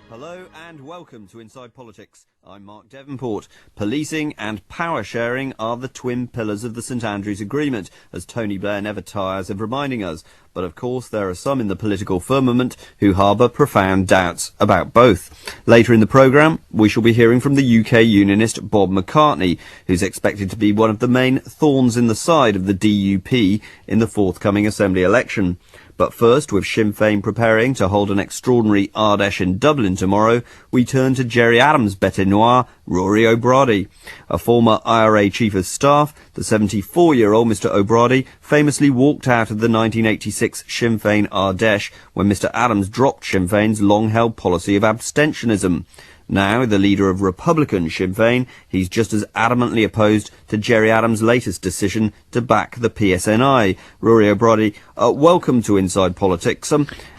Hello and welcome to Inside Politics. I'm Mark Devonport. Policing and power sharing are the twin pillars of the St Andrews Agreement, as Tony Blair never tires of reminding us. But of course there are some in the political firmament who harbour profound doubts about both. Later in the programme, we shall be hearing from the UK unionist Bob McCartney, who's expected to be one of the main thorns in the side of the DUP in the forthcoming Assembly election. But first, with Sinn Fein preparing to hold an extraordinary Ardèche in Dublin tomorrow, we turn to Gerry Adams' bête noire, Ruairí Ó Brádaigh. A former IRA Chief of Staff, the 74-year-old Mr O'Brádaigh famously walked out of the 1986 Sinn Féin Ardèche when Mr Adams dropped Sinn Féin's long-held policy of abstentionism. Now, the leader of Republican Sinn Féin, he's just as adamantly opposed to Gerry Adams' latest decision to back the PSNI. Ruairí Ó Brádaigh, welcome to Inside Politics.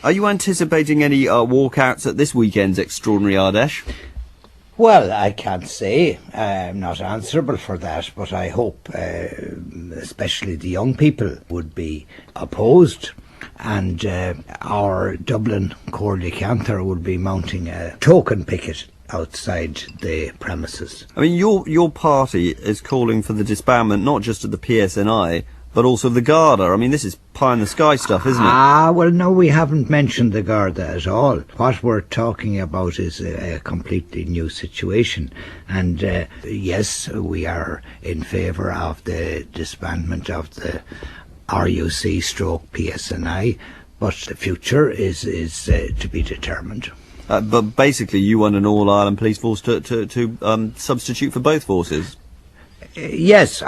Are you anticipating any walkouts at this weekend's extraordinary Ardèche? Well, I can't say. I'm not answerable for that, but I hope, especially the young people, would be opposed. And our Dublin Corps de Cantor would be mounting a token picket outside the premises. I mean, your party is calling for the disbandment not just of the PSNI, but also of the Garda. I mean, this is pie-in-the-sky stuff, isn't it? Well, no, we haven't mentioned the Garda at all. What we're talking about is a completely new situation. And yes, we are in favour of the disbandment of the RUC stroke PSNI, but the future is to be determined. But basically you want an all-Ireland police force to substitute for both forces? Yes,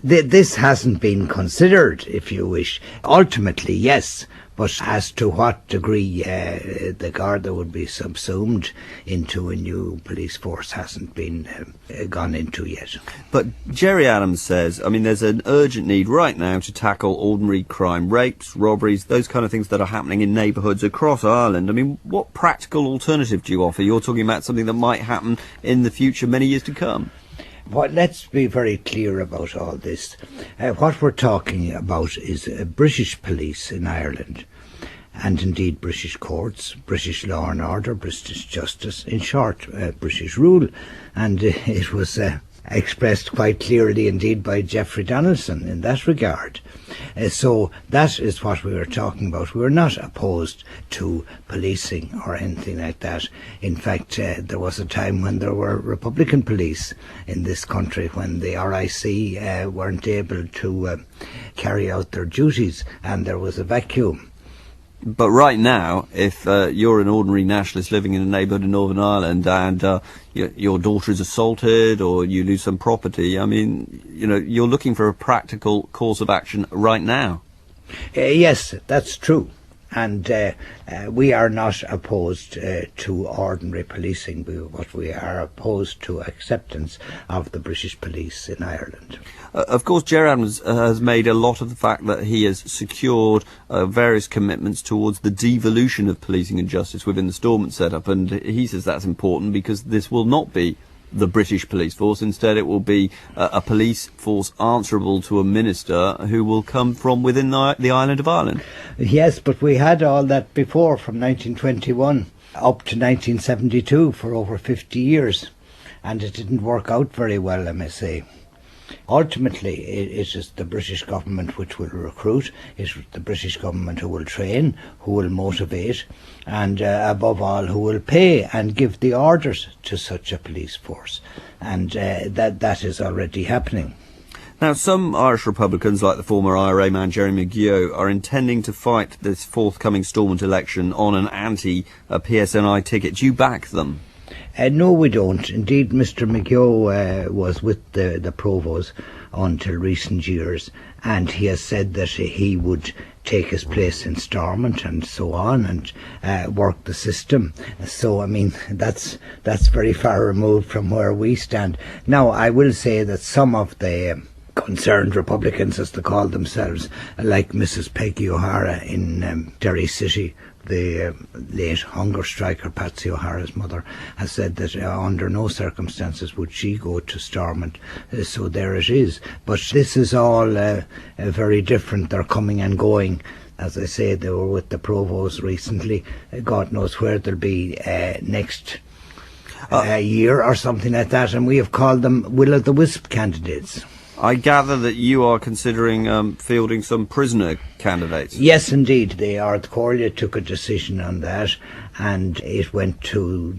this hasn't been considered, if you wish. Ultimately, yes, but as to what degree the Garda would be subsumed into a new police force hasn't been gone into yet. But Gerry Adams says, I mean, there's an urgent need right now to tackle ordinary crime, rapes, robberies, those kind of things that are happening in neighbourhoods across Ireland. I mean, what practical alternative do you offer? You're talking about something that might happen in the future, many years to come. Well, let's be very clear about all this. What we're talking about is British police in Ireland, and indeed British courts, British law and order, British justice, in short, British rule. And it was expressed quite clearly indeed by Jeffrey Donaldson in that regard. So that is what we were talking about. We were not opposed to policing or anything like that. In fact, there was a time when there were Republican police in this country when the RIC weren't able to carry out their duties and there was a vacuum. But right now, if you're an ordinary nationalist living in a neighbourhood in Northern Ireland and your daughter is assaulted or you lose some property, I mean, you're looking for a practical course of action right now. Yes, that's true. And we are not opposed to ordinary policing, but we are opposed to acceptance of the British police in Ireland. Of course, Gerry Adams has made a lot of the fact that he has secured various commitments towards the devolution of policing and justice within the Stormont setup, and he says that's important because this will not be the British police force. Instead, it will be a police force answerable to a minister who will come from within the island of Ireland. Yes, but we had all that before, from 1921 up to 1972, for over 50 years, and it didn't work out very well, I may say. Ultimately, it is the British government which will recruit, it's the British government who will train, who will motivate, and above all, who will pay and give the orders to such a police force. And that is already happening. Now, some Irish Republicans, like the former IRA man Jerry Maguire, are intending to fight this forthcoming Stormont election on an anti-PSNI ticket. Do you back them? No, we don't. Indeed, Mr McGeough was with the Provost until recent years, and he has said that he would take his place in Stormont and so on, and work the system. So, I mean, that's very far removed from where we stand. Now, I will say that some of the concerned Republicans, as they call themselves, like Mrs Peggy O'Hara in Derry City, the late hunger striker Patsy O'Hara's mother, has said that under no circumstances would she go to Stormont. So there it is. But this is all very different. They're coming and going. As I say, they were with the Provost recently. God knows where they'll be next year or something like that, and we have called them will-o'-the-wisp candidates. I gather that you are considering fielding some prisoner candidates. Yes, indeed. The Ard Comhairle took a decision on that, and it went to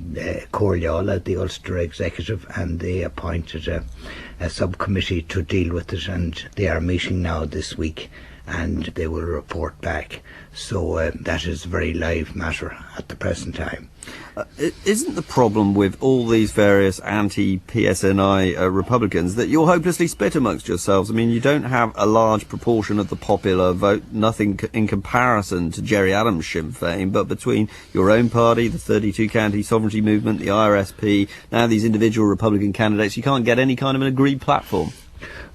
Comhairle, the Ulster Executive, and they appointed a subcommittee to deal with it, and they are meeting now this week, and they will report back. So that is a very live matter at the present time. Isn't the problem with all these various anti-PSNI Republicans that you're hopelessly split amongst yourselves? I mean, you don't have a large proportion of the popular vote, nothing in comparison to Gerry Adams' Sinn Fein, but between your own party, the 32 County Sovereignty Movement, the RSP, now these individual Republican candidates, you can't get any kind of an agreed platform.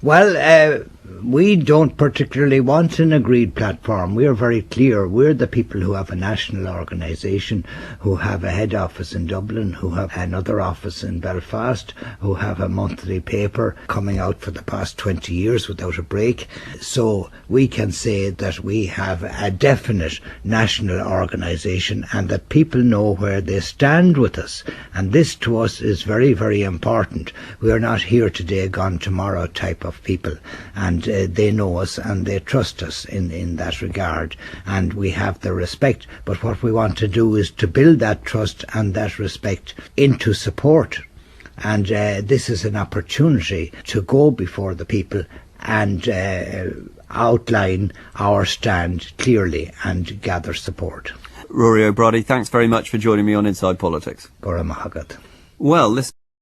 Well, we don't particularly want an agreed platform. We are very clear. We're the people who have a national organisation, who have a head office in Dublin, who have another office in Belfast, who have a monthly paper coming out for the past 20 years without a break. So we can say that we have a definite national organisation and that people know where they stand with us. And this to us is very, very important. We are not here today, gone tomorrow type of people. And they know us and they trust us in that regard, and we have the respect. But what we want to do is to build that trust and that respect into support, and this is an opportunity to go before the people and outline our stand clearly and gather support. Ruairí Ó Brádaigh, thanks very much for joining me on Inside Politics. Gora Mahagat. Well, listen.